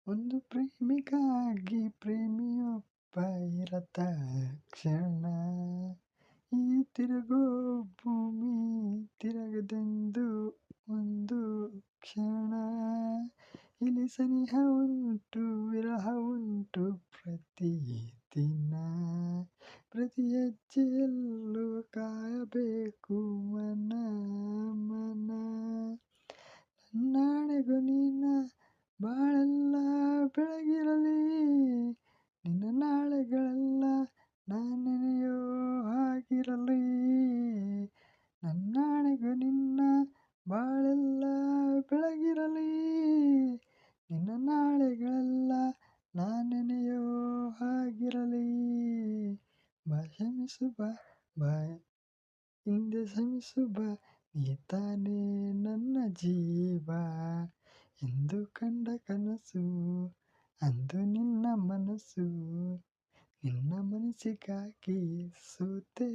ಒಂದು ಪ್ರೇಮಿಗಾಗಿ ಪ್ರೇಮಿಯೊಬ್ಬ ಇರತ ಕ್ಷಣ ಈ ತಿರುಗೋ ಭೂಮಿ ತಿರುಗದೆಂದು ಒಂದು ಕ್ಷಣ ಇಲ್ಲಿ ಸನಿಹ ಉಂಟು ವಿರಹ ಉಂಟು ಪ್ರತಿದಿನ ಪ್ರತಿ ಹೆಜ್ಜೆಯಲ್ಲೂ ಕಾಯಬೇಕು ಮನ ಮನ ನನ್ನಾಣೆಗೂ ನಿನ್ನ ಬಾಳೆಲ್ಲ ಬೆಳಗಿರಲಿ ನಿನ್ನ ನಾಳೆಗಳೆಲ್ಲ ನಾನೆನೆಯೋ ಹಾಗಿರಲಿ ನನ್ನಾಣೆಗೂ ನಿನ್ನ ಬಾಳೆಲ್ಲ ಬೆಳಗಿರಲಿ ನಿನ್ನ ನಾಳೆಗಳೆಲ್ಲ ನಾನೆನೆಯೋ ಹಾಗಿರಲಿ ಬಾ ಕ್ಷಮಿಸು ಬಾ ಬಾ ಹಿಂದೆ ಕ್ಷಮಿಸು ಬಾ ನೀ ತಾನೇ ನನ್ನ ಜೀವ ಎಂದು ಕಂಡ ಕನಸು ಅಂದು ನಿನ್ನ ಮನಸ್ಸು ನಿನ್ನ ಮನಸ್ಸಿಗಾಗಿ ಸೋತೆ